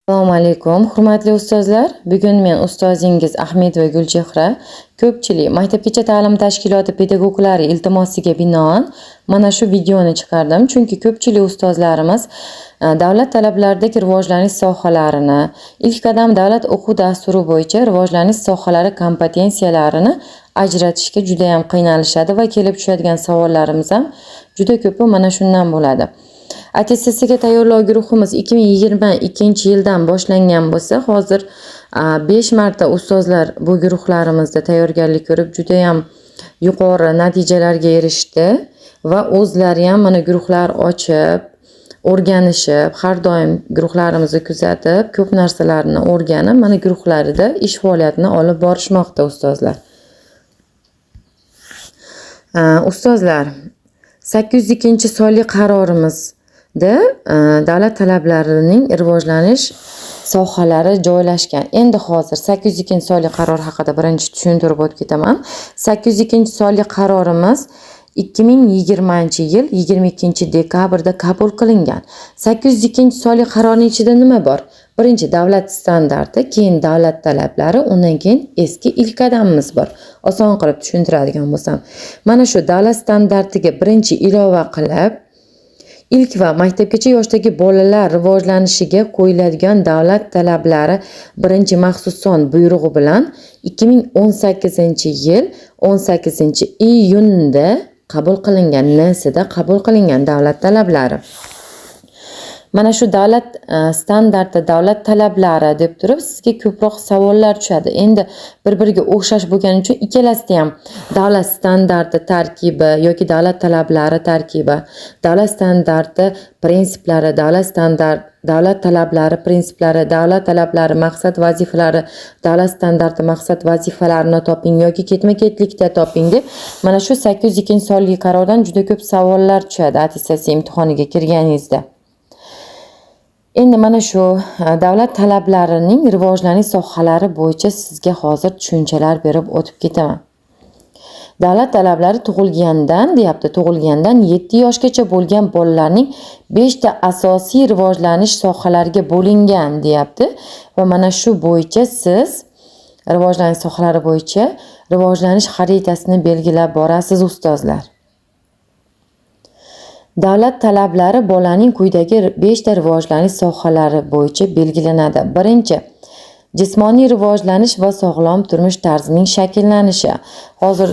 Assalomu alaykum, hurmatli ustozlar. Bugun men ustozingiz Ahmedova Gulchehra. Ko'pchilik Maktabgacha ta'lim tashkiloti pedagoglari iltimosiga binoan mana shu videoni chiqardim. Chunki ko'pchilik ustozlarimiz davlat talablaridagi rivojlanish sohalarini, ilk qadam davlat o'quv dasturi bo'yicha rivojlanish sohalari kompetensiyalarini ajratishga juda ham qiynalishadi va kelib tushadigan savollarimiz ham juda ko'pi mana shundan bo'ladi. Attestatsiyaga tayyorlov guruhimiz 2022-yildan boshlangan bo'lsa, hozir 5 marta ustozlar bu guruhlarimizda tayyorgarlik ko'rib juda ham yuqori natijalarga erishdi va o'zlari ham mana guruhlar ochib, o'rganishib, har doim guruhlarimizni kuzatib, ko'p narsalarni o'rganib, mana guruhlarida ish faoliyatini olib borishmoqda ustozlar. Ustozlar, 802-sonli qarorimiz davlat talablarining rivojlanish sohalari joylashgan. Endi hozir 802-sonli qaror haqida birinchi tushuntirib o'tib ketaman. 802-sonli qarorimiz 2020-yil 22-dekabrda qabul qilingan. 802-sonli qarorning ichida nima bor? Birinchi davlat standarti, keyin davlat talablari, undan keyin eski ilk qadamimiz bor. Oson qilib tushuntiradigan bo'lsam, mana shu davlat standartiga birinchi ilova qilib, ilk va maktabgacha yoshdagi bolalar rivojlanishiga qo'yiladigan davlat talablari birinchi maxsus son buyrug'i bilan 2018-yil 18-iyunda qabul qilingan, NSda qabul qilingan davlat talablari. Mana shu davlat standarti, davlat talablari deb turib sizga ko'proq savollar tushadi. Endi bir-biriga o'xshash bo'lgani uchun ikkalasida ham davlat standarti tarkibi yoki davlat talablari tarkibi, davlat standarti prinsiplari, davlat talablari prinsiplari, davlat talablari maqsad vazifalari, davlat standarti maqsad vazifalarini toping yoki ketma-ketlikda toping deb mana shu 802-sonli qarordan juda ko'p savollar tushadi attestatsiya imtihoniga kirganingizda. Endi mana shu davlat talablarining rivojlanish sohalari bo'yicha sizga hozir tushunchalar berib o'tib ketaman. Davlat talablari tug'ilgandan 7 yoshgacha bo'lgan bolalarning 5 ta asosiy rivojlanish sohalariga bo'lingan, deyapti. Va mana shu bo'yicha siz rivojlanish sohalari bo'yicha rivojlanish xaritasini belgilab borasiz ustozlar. Davlat talablari bolaning quyidagi 5 ta rivojlanish sohalari bo'yicha belgilanadi. Birinchi, jismoniy rivojlanish va sog'lom turmush tarzining shakllanishi. Hozir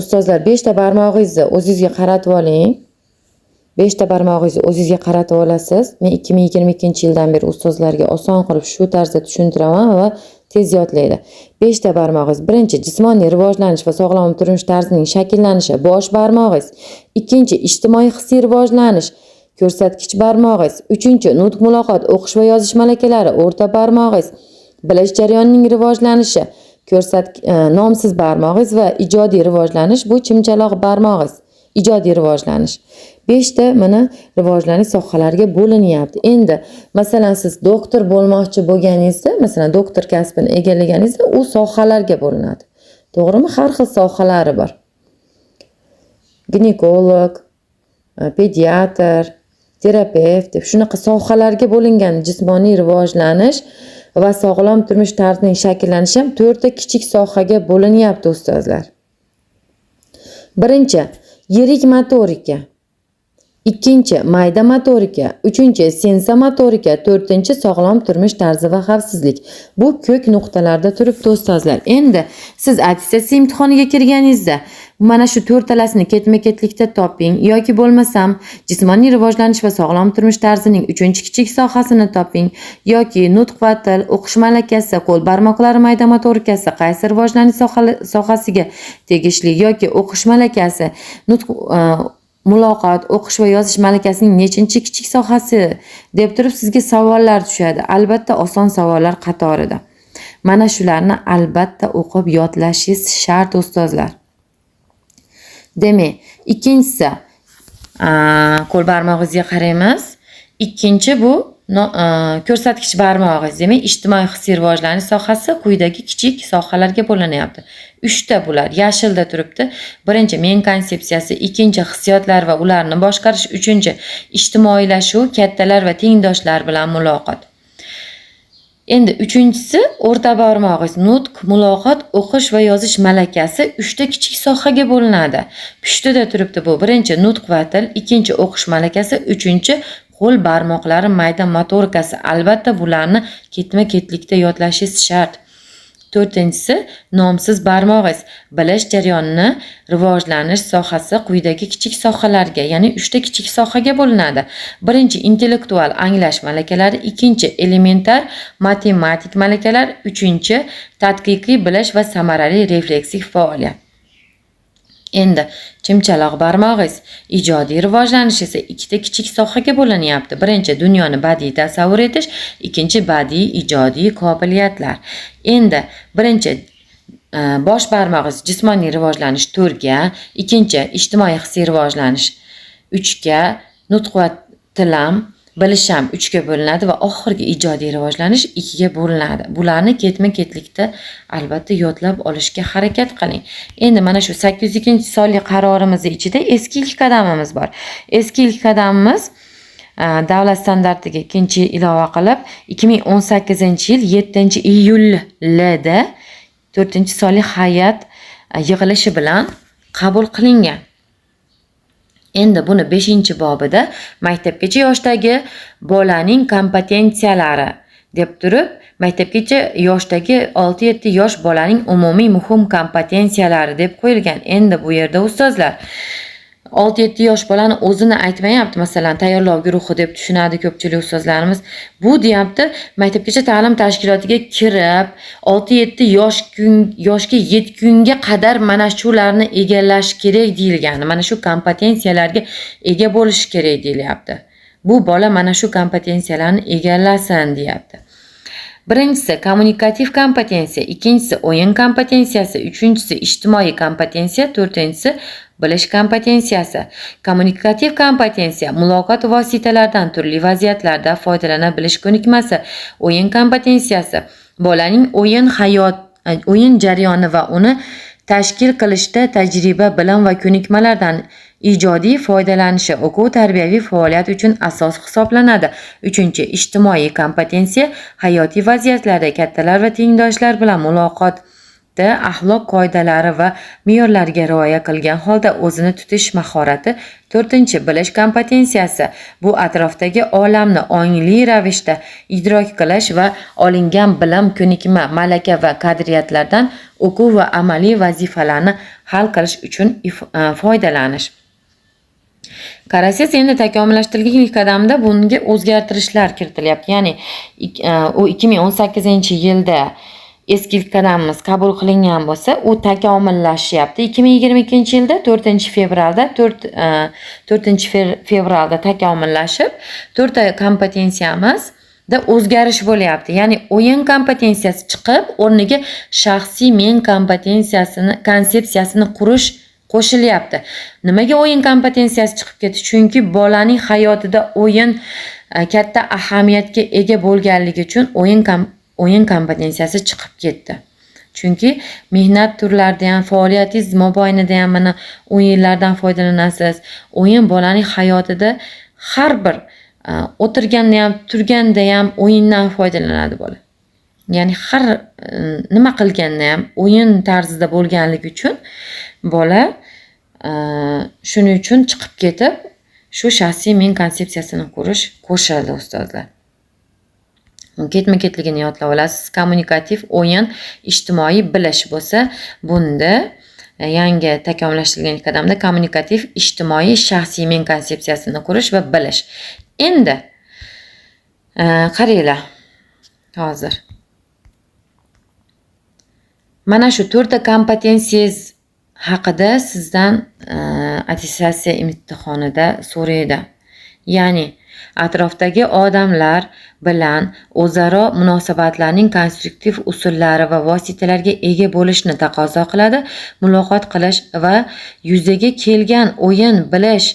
ustozlar 5 ta barmog'ingizni o'zingizga qaratib oling. 5 ta barmog'ingizni o'zingizga qaratib olasiz. Men 2022-yildan beri ustozlarga oson qilib shu tarzda tushuntiraman va tez yodlaydi. 5 ta barmog'ingiz. Birinchi, jismoniy rivojlanish va sog'lom turmush tarzining shakllanishi, bosh barmog'ingiz. Ikkinchi, ijtimoiy hissiy rivojlanish, ko'rsatkich barmog'ingiz. Uchinchi, nutq muloqot, o'qish va yozish malakalari, o'rta barmog'ingiz. Bilish jarayonining rivojlanishi, nomsiz barmog'ingiz va ijodiy rivojlanish, bu chimchaloq barmog'ingiz. Ijodiy rivojlanish. 5 ta mana rivojlanish sohalariga bo'linyapti. Endi masalan siz doktor bo'lmoqchi bo'lganingizda, masalan doktor kasbini egallaganingizda u sohalarga bo'linadi. To'g'rimi? Har xil sohalari bor. Ginekolog, pediatr, terapevt deb shunaqa sohalarga bo'lingan jismoniy rivojlanish va sog'lom turmush tarzining shakllanishi ham 4 ta kichik sohaga bo'linyapti ustozlar. Birinchi, yirik motorika. Ikkinchi, mayda motorika. Uchinchi, sensomotorika. To'rtinchi, sog'lom turmush tarzi va xavfsizlik. Bu ko'k nuqtalarda turibdi ustozlar. Endi siz attestatsiya imtihoniga kirganingizda mana shu 4 talasini ketma-ketlikda toping yoki bo'lmasam jismoniy rivojlanish va sog'lom turmush tarzining 3-kichik sohasini toping yoki nutq va til, o'qish malakasi, qo'l barmoqlari mayda motorikasi qaysi rivojlanish sohasiga tegishli yoki o'qish malakasi, nutq muloqot, o'qish va yozish malakasining nechinchi kichik sohasi deb turib sizga savollar tushadi. Albatta oson savollar qatorida. Mana shularni albatta o'qib yodlashingiz shart ustozlar. Demak, ikkinchisi qo'l barmog'ingizga qaraymiz. Ikkinchi bu ko'rsatkich barmog'ingiz, demak ijtimoiy hissiy rivojlanish sohasi quyidagi kichik sohalarga bo'liniryapti. 3 ta bular yashilda turibdi. Birinchi men konsepsiyasi, ikkinchi hissiyotlar va ularni boshqarish, uchinchi ijtimoiylashuv, kattalar va tengdoshlar bilan muloqot. Endi uchinchisi o'rta barmog'ingiz nutq, muloqot, o'qish va yozish malakasi 3 ta kichik sohaga bo'linadi. Pushtida turibdi bu. Birinchi nutq va til, ikkinchi o'qish malakasi, uchinchi qo'l barmoqlari mayda motorikasi. Albatta bularni ketma-ketlikda yodlashingiz shart. To'rtinchisi nomsiz barmog'ingiz. Bilish jarayonini rivojlanish sohasi quyidagi kichik sohalarga, ya'ni 3 ta kichik sohaga bo'linadi. Birinchi intellektual anglash malakalari, ikkinchi elementar matematik malakalar, uchinchi tadqiqiy bilish va samarali refleksik faoliyat. Endi chimchaloq barmog'ingiz ijodiy rivojlanish esa 2 ta kichik sohaga bo'linyapti. Birinchi dunyoni badiiy tasavvur etish, ikkinchi badiiy ijodiy qobiliyatlar. Endi birinchi bosh barmog'ingiz jismoniy rivojlanish 4 ga, ikkinchi ijtimoiy hissiy rivojlanish 3 ga, nutq va tilam bilisham 3 ga bo'linadi va oxirgi ijodiy rivojlanish 2 ga bo'linadi. Bularni ketma-ketlikda albatta yodlab olishga harakat qiling. Endi mana shu 802-sonli qarorimiz ichida eski ilk qadamimiz bor. Eski ilk qadamimiz davlat standartiga 2-yil ilova qilib 2018-yil 7-iyulda 4-sonli hay'at yig'ilishi bilan qabul qilingan. Endi buni 5-bobida maktabgacha yoshdagi bolaning kompetensiyalari deb turib, maktabgacha yoshdagi 6-7 yosh bolaning umumiy muhim kompetensiyalari deb qo'yilgan. Endi bu yerda ustozlar 6-7 yosh bolani o'zini aytmayapti, masalan, tayyorlov guruhi deb tushunadi ko'pchilik ustozlarimiz. Bu deyapti, maktabgacha ta'lim tashkilotiga kirib, 6-7 yoshga yetgunga qadar mana shularni egallash kerak deyilgan. Mana shu kompetensiyalarga ega bo'lish kerak deyilyapti. Bu bola mana shu kompetensiyalarni egallasin deyapti. Birinchisi kommunikativ kompetensiya, ikkinchisi o'yin kompetensiyasi, uchinchisi ijtimoiy kompetensiya, to'rtinchisi bilish kompetensiyasi. Kommunikativ kompetensiya muloqot vositalaridan turli vaziyatlarda foydalana bilish ko'nikmasi. O'yin kompetensiyasi bolaning o'yin jarayoni va uni tashkil qilishda tajriba, bilim va ko'nikmalardan ijodiy foydalanishi o'quv tarbiyaviy faoliyat uchun asos hisoblanadi. Uchinchi ijtimoiy kompetensiya hayotiy vaziyatlarda kattalar va tengdoshlar bilan muloqotda axloq qoidalari va me'yorlarga rioya qilgan holda o'zini tutish mahorati. To'rtinchi bilish kompetensiyasi bu atrofdagi olamni ongli ravishda idrok qilish va olingan bilim, ko'nikma, malaka va qadriyatlardan o'quv va amaliy vazifalarni hal qilish uchun foydalanish. Qarasangiz, endi takomillashtirilgan ilk qadamda bunga o'zgartirishlar kiritilyapti. Ya'ni u 2018-yilda eski ilk qadamimiz qabul qilingan bo'lsa, u takomillashyapti. 2022-yilda 4-fevralda takomillashib, 4 ta kompetensiyamizda o'zgarish bo'lyapti. Ya'ni o'yin kompetensiyasi chiqib, o'rniga shaxsiy men konsepsiyasini qurish qo'shilyapti. Nimaga o'yin kompetensiyasi chiqib ketdi? Chunki bolaning hayotida o'yin katta ahamiyatga ega bo'lganligi uchun o'yin kompetensiyasi chiqib ketdi. Chunki mehnat turlarida ham, faoliyatingiz mobaynida ham mana o'yinlardan foydalanasiz. O'yin bolaning hayotida har bir o'tirganda ham, turganda ham o'yindan foydalanadi bola. Ya'ni har nima qilganda ham o'yin tarzida bo'lganligi uchun bola shuning uchun chiqib ketib, shu shaxsiy men konsepsiyasini qurish qo'shildi ustozlar. Ketma-ketligini yodlab olasiz. Kommunikativ o'yin, ijtimoiy bilish bo'lsa, bunda yangi takomillashtirilgan qadamda kommunikativ, ijtimoiy, shaxsiy men konsepsiyasini qurish va bilish. Endi qaranglar. Hozir mana shu 4 ta kompetensiyangiz haqida sizdan attestatsiya imtihonida so'raydi. Ya'ni atrofdagi odamlar bilan o'zaro munosabatlarning konstruktiv usullari va vositalariga ega bo'lishni taqozo qiladi. Muloqot qilish va yuzaga kelgan o'yin bilish,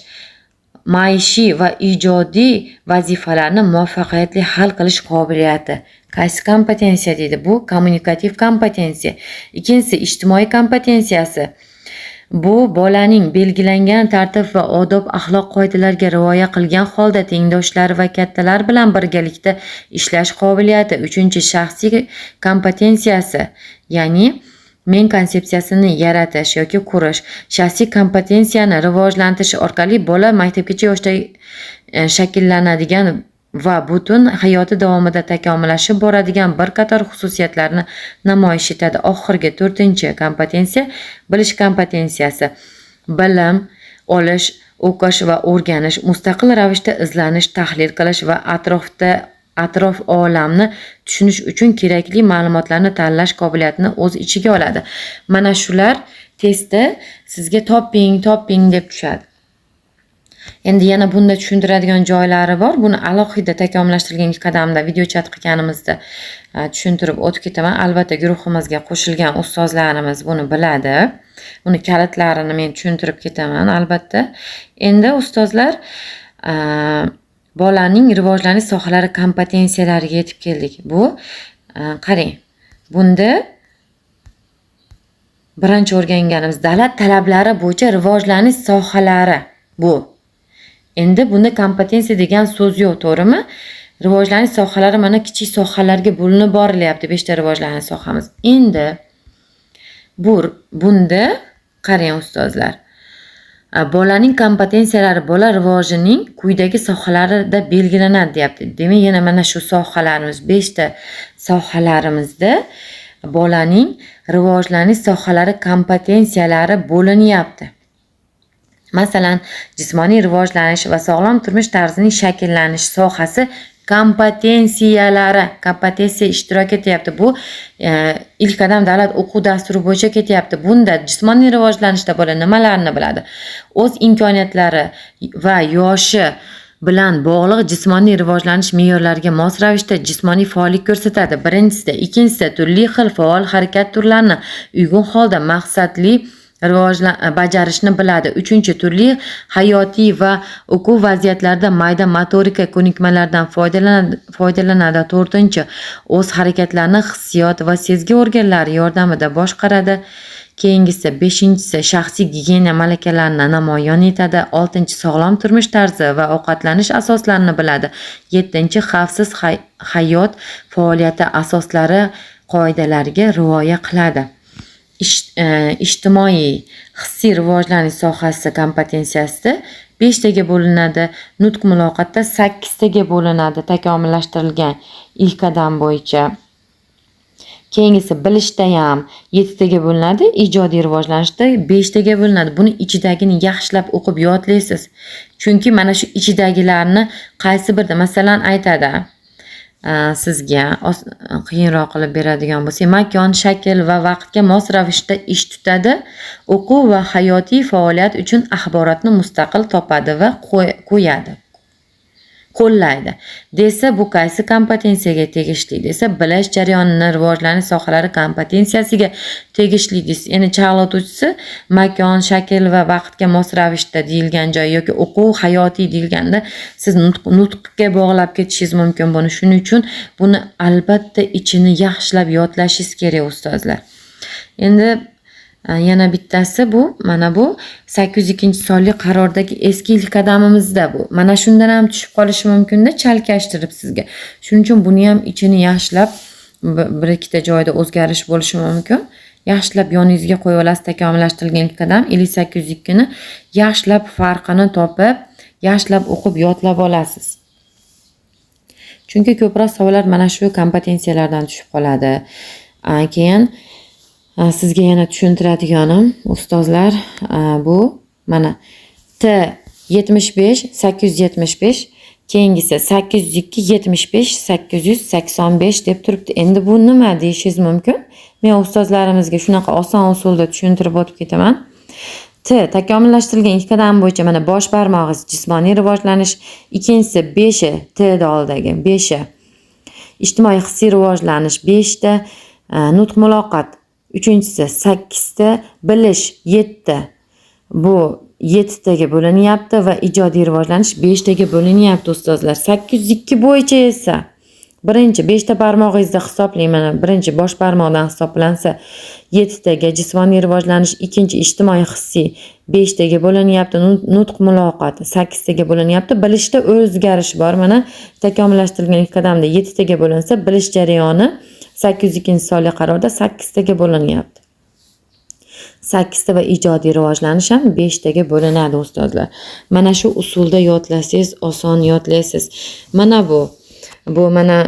maishiy va ijodiy vazifalarni muvaffaqiyatli hal qilish qobiliyati. Qaysi kompetensiya deydi? Bu kommunikativ kompetensiya. Ikkinchisi ijtimoiy kompetensiyasi. Bu bolaning belgilangan tartib va odob axloq qoidalariga rioya qilgan holda tengdoshlari va kattalar bilan birgalikda ishlash qobiliyati. 3-shaxsiy kompetensiyasi, ya'ni men konsepsiyasini yaratish yoki qurish. Shaxsiy kompetensiyani rivojlantirish orqali bola maktabgacha yoshda shakllanadigan va butun hayoti davomida takomillashib boradigan bir qator xususiyatlarni namoyish etadi. Oxirgi 4-kompetensiya bilish kompetensiyasi. Bilim olish, o'qish va o'rganish, mustaqil ravishda izlanish, tahlil qilish va atrof olamni tushunish uchun kerakli ma'lumotlarni tanlash qobiliyatini o'z ichiga oladi. Mana shular testda sizga topping deb tushadi. Endi yana bunda tushuntiradigan joylari bor. Buni alohida takomillashtirilgan qadamda video chat qilganimizda tushuntirib o'tib ketaman. Albatta guruhimizga qo'shilgan ustozlarimiz buni biladi. Uni kalitlarini men tushuntirib ketaman albatta. Endi ustozlar bolaning rivojlanish sohalari kompetensiyalariga yetib keldik. Bu qarang. Bunda birinchi o'rganganimiz davlat talablari bo'yicha rivojlanish sohalari bu. Endi bunda kompetensiya degan so'z yo'q, to'g'rimi? Rivojlanish sohalari mana kichik sohalarga bo'linib borilyapti. 5 ta rivojlanish sohamiz. Endi bunda qarang ustozlar. Bolaning kompetensiyalari bola rivojining quyidagi sohalarida belgilanadi deyapti. Demak, yana mana shu sohalarimiz 5 ta sohalarimizda bolaning rivojlanish sohalari kompetensiyalari bo'lanyapti. Masalan, jismoniy rivojlanish va sog'lom turmush tarzining shakllanish sohasi kompetensiya ishtirok etyapti. Bu ilk qadam davlat o'quv dasturi bo'yicha ketyapti. Bunda jismoniy rivojlanishda bola nimalarni biladi? O'z imkoniyatlari va yoshi bilan bog'liq jismoniy rivojlanish me'yorlariga mos ravishda jismoniy faollik ko'rsatadi. Birinchisi, ikkinchisi turli xil faol harakat turlarini uyg'un holda maqsadli bajarishni biladi. 3-turli hayotiy va o'quv vaziyatlarida mayda motorika ko'nikmalaridan foydalanadi. 4-o'z harakatlarini hissiyot va sezgi organlari yordamida boshqaradi. Keyingisi 5-si shaxsiy gigiyena malakalarini namoyon etadi. 6-sog'lom turmush tarzi va ovqatlanish asoslarini biladi. 7-xavfsiz hayot faoliyati asoslari qoidalariga rioya qiladi. Ijtimoiy hissiy rivojlanish sohasi kompetensiyasida 5 taga bo'linadi. Nutq muloqotda 8 taga bo'linadi takomillashtirilgan ilk qadam bo'yicha. Keyingisi bilishda ham 7 taga bo'linadi. Ijodiy rivojlanishda 5 taga bo'linadi. Buni ichidagini yaxshilab o'qib yodlaysiz. Chunki mana shu ichidagilarni qaysi birda, masalan, aytadi sizga qiyinroq qilib beradigan bo'lsa, makon, shakl va vaqtga mos ravishda ish tutadi. O'quv va hayotiy faoliyat uchun axborotni mustaqil topadi va qo'llaydi. Desa, bu qaysi kompetensiyaga tegishli? Desa, bilish jarayonini rivojlanish sohalari kompetensiyasiga tegishli deysiz. Endi chalg'ituvchisi makon, shakl va vaqtga mos ravishda deyilgan joy yoki o'quv hayotiy deyilganda siz nutqga bog'lab ketishingiz mumkin buni. Shuning uchun buni albatta ichini yaxshilab yodlashingiz kerak ustozlar. Endi yana bittasi mana bu 802-sonli qarordagi eski ilk qadamimizda bu. Mana shundan ham tushib qolishi mumkin-da, chalkashtirib sizga. Shuning uchun buni ham ichini yaxshilab bir ikkita joyda o'zgarish bo'lishi mumkin. Yaxshilab yoningizga qo'yib olasiz. Takomillashtirilgan ilk qadam 802 ni yaxshilab farqini topib, yaxshilab o'qib yodlab olasiz. Chunki ko'proq savollar mana shu kompetensiyalardan tushib qoladi. Keyin sizga yana tushuntiradiganim ustozlar, bu mana T75 875, keyingisi 802 75 885 deb turibdi. Endi bu nima deyishingiz mumkin? Men ustozlarimizga shunaqa oson usulda tushuntirib o'tib ketaman. Takomillashtirilgan ilk qadam bo'yicha mana bosh barmog'ingiz jismoniy rivojlanish, ikkinchisi 5 T oldagi 5 ijtimoiy hissiy rivojlanish, 5 ta nutq muloqot, 3-si 8 ta bilish, 7 bu 7 taga bo'lanyapti va ijodiy rivojlanish 5 taga bo'lanyapti ustozlar. 802 bo'yicha esa Birinchi 5 ta barmog'ingizda hisoblang, mana birinchi bosh barmoqdan hisoblansa 7 taga jismoniy rivojlanish, ikkinchi ijtimoiy hissiy 5 taga bo'liniryapti, nutq muloqot 8 taga bo'liniryapti, bilishda o'zgarish bor. Mana takomillashtirilgan ilk qadamda 7 taga bo'linsa, bilish jarayoni 802-sonli qarorda 8 taga bo'liniryapti. 8 ta va ijodiy rivojlanish ham 5 taga bo'linadi ustozlar. Mana shu usulda yodlasangiz oson yodlaysiz. Mana bu mana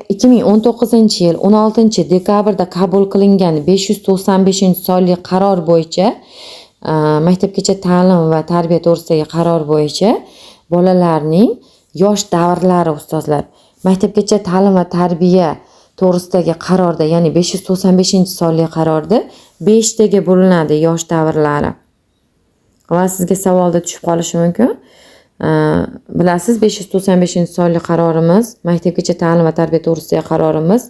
2019-yil 16-dekabrda qabul qilingan 595-sonli qaror bo'yicha maktabgacha ta'lim va tarbiya to'g'risidagi qaror bo'yicha bolalarning yosh davrlari ustozlar. Maktabgacha ta'lim va tarbiya to'g'risidagi qarorda, ya'ni 595-sonli qarorda 5 taga bo'linadi yosh davrlari. Va sizga savolda tushib qolishi mumkin. Bilasiz, 595-sonli qarorimiz, maktabgacha ta'lim va tarbiya to'g'risidagi qarorimiz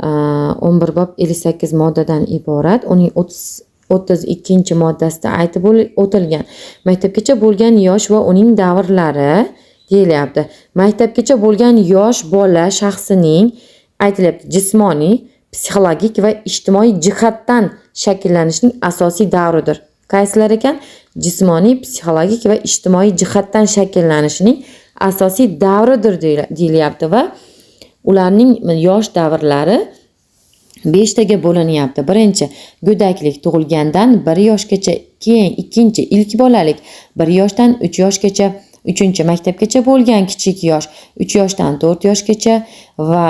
11 bob 58 moddadan iborat. Uning 32-moddasida aytib o'tilgan. Maktabgacha bo'lgan yosh va uning davrlari deyilyapti. Maktabgacha bo'lgan yosh bola shaxsining aytilyapti jismoniy, psixologik va ijtimoiy jihatdan shakllanishning asosiy davridir. Qaysilar ekan? Jismoniy, psixologik va ijtimoiy jihatdan shakllanishining asosiy davridir deyilyapti va ularning yosh davrlari 5 taga bo'liniryapti. Birinchi go'daklik, tug'ilgandan 1 yoshgacha, keyin ikkinchi ilk bolalik 1 yoshdan 3 yoshgacha, uchinchi maktabgacha bo'lgan kichik yosh 3 yoshdan 4 yoshgacha va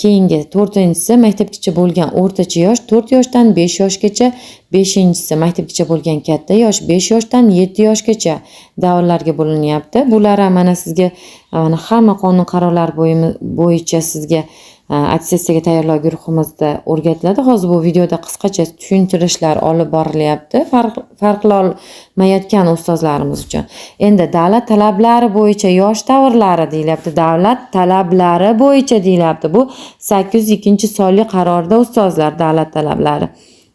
keyingi 4-inchisi maktabgacha bo'lgan o'rtacha yosh 4 yoshdan 5 yoshgacha, 5-inchisi maktabgacha bo'lgan katta yosh 5 yoshdan 7 yoshgacha davrlarga bo'linyapti. Bular ham mana sizga mana hamma qonun qarorlari bo'yicha sizga attestatsiyaga tayyorlov guruhimizda o'rgatiladi. Hozir bu videoda qisqacha tushuntirishlar olib borilyapti farqlanmayotgan ustozlarimiz uchun. Endi davlat talablari bo'yicha yosh davrlari deyilyapti. Davlat talablari bo'yicha deyilyapti. Bu 802-sonli qarorda ustozlar davlat talablari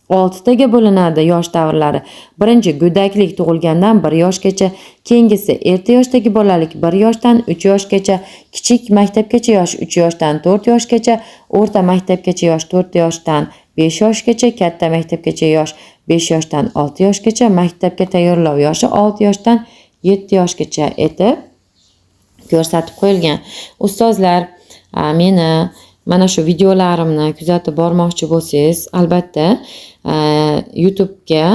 6 taga bo'linadi yosh davrlari. Birinchi go'daklik, tug'ilgandan 1 yoshgacha, keyingisi erta yoshdagi bolalik 1 yoshdan 3 yoshgacha, kichik maktabgacha yosh 3 yoshdan 4 yoshgacha, o'rta maktabgacha yosh 4 yoshdan 5 yoshgacha, katta maktabgacha yosh 5 yoshdan 6 yoshgacha, maktabga tayyorlov yoshi 6 yoshdan 7 yoshgacha etib ko'rsatib qo'yilgan. Ustozlar, meni mana shu videolarimni kuzatib bormoqchi bo'lsangiz, albatta YouTube'ga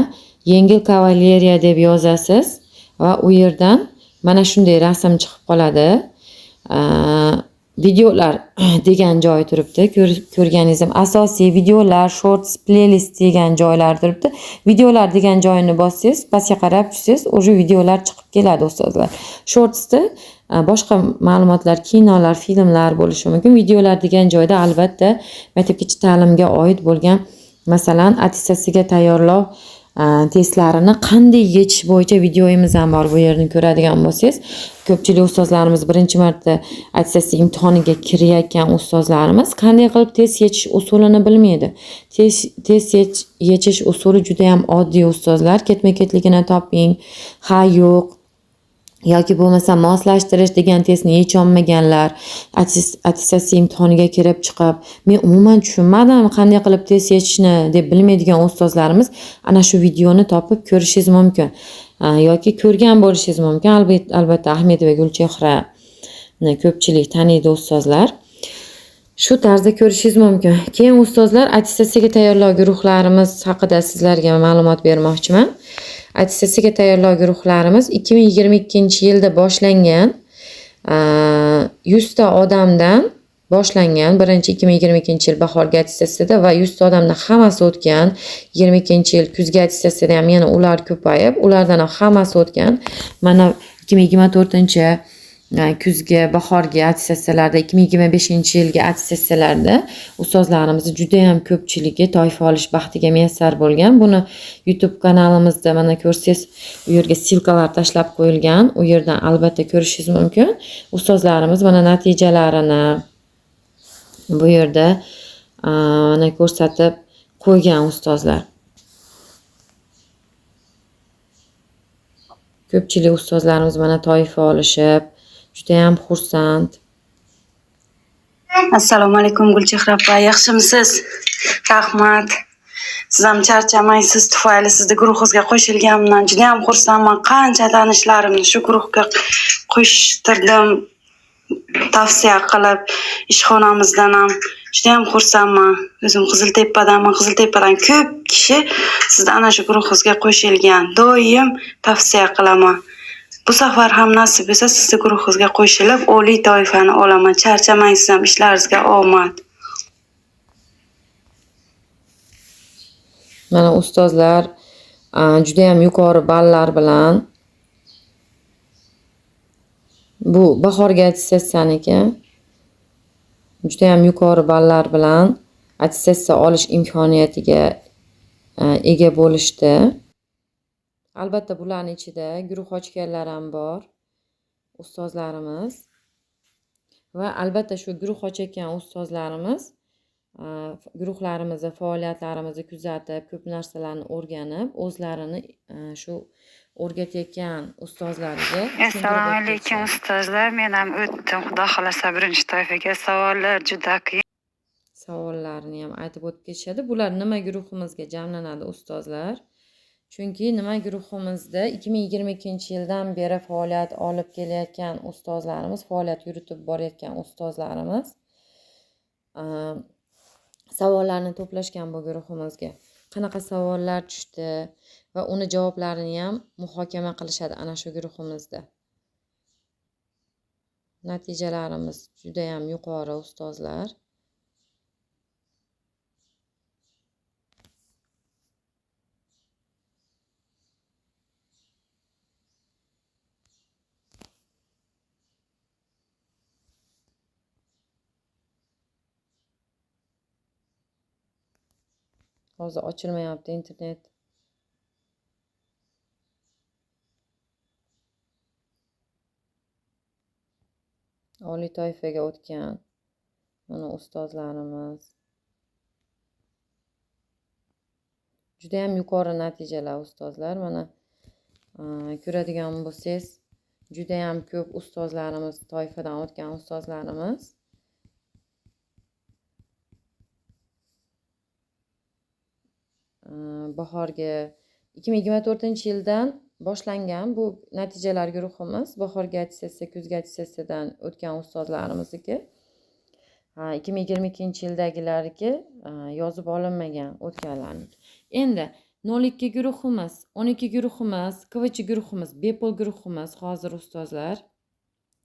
Yengil kavaleriya deb yozasiz va u yerdan mana shunday rasm chiqib qoladi. Videolar degan joy turibdi. Ko'rganingiz ham asosiy videolar, shorts, playlist degan joylar turibdi. Videolar degan joyini bossangiz, pastga qarab tushsangiz, o'sha videolar chiqib keladi ustozlar. Shortsda boshqa ma'lumotlar, kinolar, filmlar bo'lishi mumkin. Videolar degan joyda albatta maktabgacha ta'limga oid bo'lgan, masalan, attestatsiyaga tayyorlov testlarini qanday yechish bo'yicha videoyimiz ham bor. Bu yerni ko'radigan bo'lsangiz, ko'pchilik ustozlarimiz birinchi marta attestatsiya imtihoniga kirayotgan ustozlarimiz qanday qilib test yechish usulini bilmaydi. Test yechish usuli juda ham oddiy ustozlar. Ketma-ketligini toping. Ha, yo'q yoki bo'lmasa moslashtirish degan testni yecha olmaganlar, attestatsiya imtihoniga kirib chiqib, men umuman tushunmadim qanday qilib test yechishni deb bilmaydigan ustozlarimiz ana shu videoni topib ko'rishingiz mumkin. Yoki ko'rgan bo'lishingiz mumkin. Albatta Ahmedova Gulchehra ko'pchilik taniydi ustozlar. Shu tarzda ko'rishingiz mumkin. Keyin ustozlar, attestatsiyaga tayyorlov guruhlarimiz haqida sizlarga ma'lumot bermoqchiman. Attestatsiyaga tayyorlov guruhlarimiz 2022-yilda boshlangan, 100 ta odamdan boshlangan. Birinchi 2022-yil bahorgi attestatsiyada va 100 ta odamdan hammasi o'tgan. 22-yil kuzgi attestatsiyada ham yana ular ko'payib, ulardan hammasi o'tgan. Mana 2024 kuzgi bahorgi attestatsiyalarda, 2025-yilgi attestatsiyalarda ustozlarimiz juda ham ko'pchiligi toifa olish baxtiga muyassar bo'lgan. Buni YouTube kanalimizda mana ko'rsangiz, u yerga silkalar tashlab qo'yilgan. U yerdan albatta ko'rishingiz mumkin. Ustozlarimiz mana natijalarini bu yerda mana ko'rsatib qo'ygan ustozlar. Ko'pchilik ustozlarimiz mana toifa olishib juda ham xursand. Assalomu alaykum Gulchehra opa, yaxshimisiz? Rahmat. Siz ham charchamaysiz tufayli sizni guruhingizga qo'shilganimdan juda ham xursandman. Qancha tanishlarimni shu guruhga qo'shtirdim. Tavsiya qilib, ishxonamizdan ham juda ham xursandman. O'zim Qiziltepadanman. Qiziltepadan ko'p kishi sizni ana shu guruhingizga qo'shilgan. Doim tavsiya qilaman. Bu safar ham nasib etsa sizni guruhingizga qo'shilib, oliy toifani olaman. Charchamaysiz ham, ishlaringizga omad. Mana ustozlar juda ham yuqori ballar bilan bu bahorgi attestatsiyaniki juda ham yuqori ballar bilan attestatsiya olish imkoniyatiga ega bo'lishdi. Albatta bularning ichida guruh ochganlar ham bor, ustozlarimiz. Va albatta shu guruh ochayotgan ustozlarimiz guruhlarimizni faoliyatlarimizni kuzatib, ko'p narsalarni o'rganib, o'zlarini shu o'rgatayotgan ustozlariga Assalomu alaykum ustozlar. Men ham o'tdim. Xudo xolasa birinchi toifaga savollar juda qiyin. savollarni ham aytib o'tib ketishadi. Bular nima guruhimizga jamlanadi ustozlar? Chunki nima guruhimizda 2022-yildan beri faoliyat olib kelayotgan ustozlarimiz, faoliyat yuritib borayotgan ustozlarimiz savollarni to'plashgan bu guruhimizga. Qanaqa savollar tushdi va uni javoblarini ham muhokama qilishadi ana shu guruhimizda. Natijalarimiz juda ham yuqori ustozlar. Hozir ochilmayapti internet. Oliy toifaga o'tgan mana ustozlarimiz. Juda ham yuqori natijalar ustozlar. Mana ko'radigan bo'lsangiz, juda ham ko'p ustozlarimiz, toifadan o'tgan ustozlarimiz. Bahorgi 2024-yildan boshlangan bu natijalar guruhimiz. Bahorgi attestatsiya, kuzgi attestatsiyadan o'tgan ustozlarimizniki. 2022-yildagilarga yozib olinmagan o'tganlarning. Endi 02 guruhimiz, 12 guruhimiz, KVC guruhimiz, bepul guruhimiz hozir ustozlar.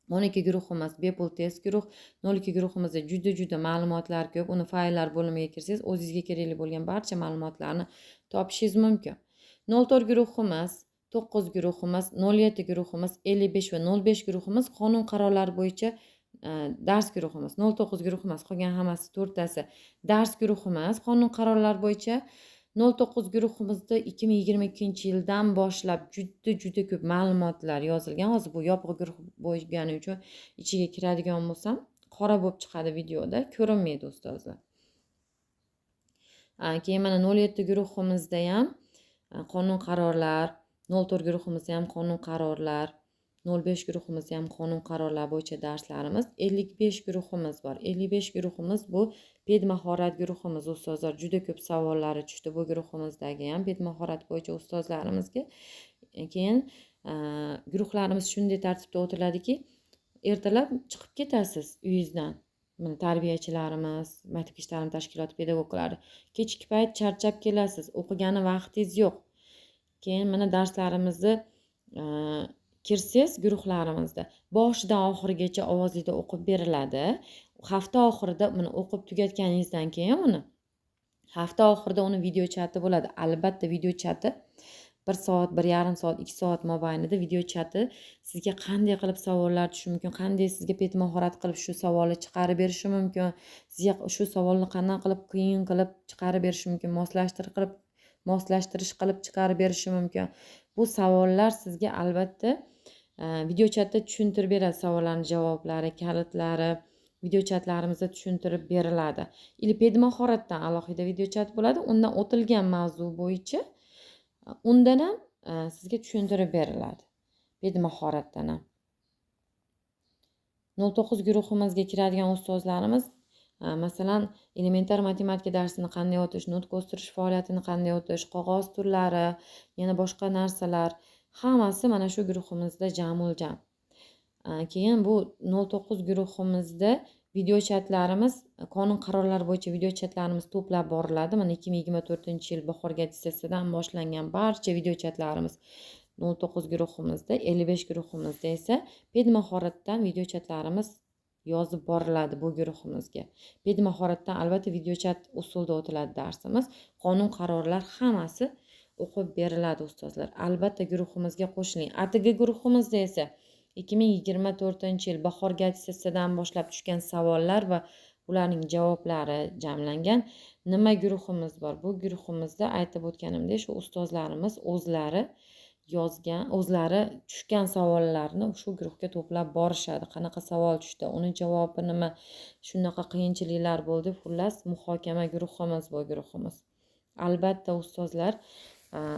12 guruhimiz bepul test guruh, 02 guruhimizda juda ma'lumotlar ko'p. Uni fayllar bo'limiga kirsangiz, o'zingizga kerakli bo'lgan barcha ma'lumotlarni topishingiz mumkin. 04 guruhimiz, 9 guruhimiz, 07 guruhimiz, 55 va 05 guruhimiz qonun qarorlari bo'yicha dars guruhimiz. 09 guruhimiz, qolgan hammasi to'rttasi dars guruhimiz. Qonun qarorlari bo'yicha 09 guruhimizda 2022-yildan boshlab juda ko'p ma'lumotlar yozilgan. Hozir bu yopiq guruh bo'lgani uchun ichiga kiradigan bo'lsam, qora bo'lib chiqadi videoda, ko'rinmaydi ustozlar. Keyin mana 07 guruhimizda ham qonun qarorlar, 04 guruhimizda ham qonun qarorlar, 05 guruhimizda ham qonun qarorlar bo'yicha darslarimiz, 55 guruhimiz bor. 55 guruhimiz bu pedmahorat guruhimiz ustozlar. Juda ko'p savollari tushdi bu guruhimizdagi ham pedmahorat bo'yicha ustozlarimizga. Keyin guruhlarimiz shunday tartibda o'tiladiki, ertalab chiqib ketasiz uyingizdan. Mana tarbiyachilarimiz, maktabgacha ta'lim tashkiloti pedagoglar. Kechki payt charchab kelasiz, o'qigani vaqtingiz yo'q. Keyin mana darslarimizni kirsangiz guruhlarimizda boshidan oxirigacha ovozida o'qib beriladi. Hafta oxirida buni o'qib tugatganingizdan keyin uni hafta oxirida uni video chati bo'ladi. Albatta video chati 1 soat, 1,5 soat, 2 soat mobaynida video chati sizga qanday qilib savollar tushishi mumkin, qanday sizga pedmahorat qilib shu savolni chiqarib berishi mumkin, sizga shu savolni qanday qilib qiyin qilib chiqarib berishi mumkin, moslashtirish qilib chiqarib berishi mumkin. Bu savollar sizga albatta video chatda tushuntirib beradi. Savollarning javoblari, kalitlari video chatlarimizda tushuntirib beriladi. Pedmahoratdan alohida video chat bo'ladi. Undan o'tilgan mavzu bo'yicha undan ham sizga tushuntirib beriladi. Pedmahoratdan ham. 09 guruhimizga kiradigan ustozlarimiz Masalan, elementar matematika darsini qanday o'tish, nutq o'stirish faoliyatini qanday o'tish, qog'oz turlari, yana boshqa narsalar hammasi mana shu guruhimizda jam. Keyin bu 09 guruhimizda video chatlarimiz, qonun qarorlari bo'yicha video chatlarimiz to'plab boriladi. Mana 2024-yil bahorgi attestatsiyadan boshlangan barcha video chatlarimiz 09 guruhimizda, 55 guruhimizda esa pedmahoratdan video chatlarimiz yozib boriladi bu guruhimizga. Pedmahoratdan albatta video chat usulida o'tiladi darsimiz. Qonun qarorlar hammasi o'qib beriladi ustozlar. Albatta guruhimizga qo'shiling. Atigi guruhimizda esa 2024-yil bahorgi attestatsiyadan boshlab tushgan savollar va ularning javoblari jamlangan nima guruhimiz bor. Bu guruhimizda aytib o'tganimdek, shu ustozlarimiz o'zlari yozgan, o'zlari tushgan savollarni shu guruhga to'plab borishadi. Qanaqa savol tushdi, uni javobi nima, shunaqa qiyinchiliklar bo'ldi. Xullas, muhokama guruhimiz bu guruhimiz. Albatta ustozlar,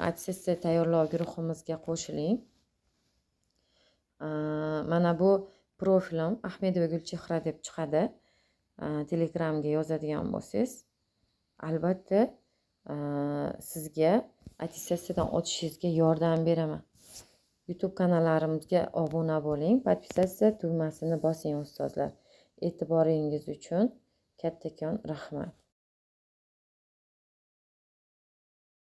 attestatsiya tayyorlov guruhimizga qo'shiling. Mana bu profilim Ahmedova Gulchehra deb chiqadi. Telegramga yozadigan bo'lsangiz, albatta sizga attestatsiyadan o'tishingizga yordam beraman. YouTube kanallarimizga obuna bo'ling, podpisatsiya tugmasini bosing ustozlar. E'tiboringiz uchun kattakon rahmat.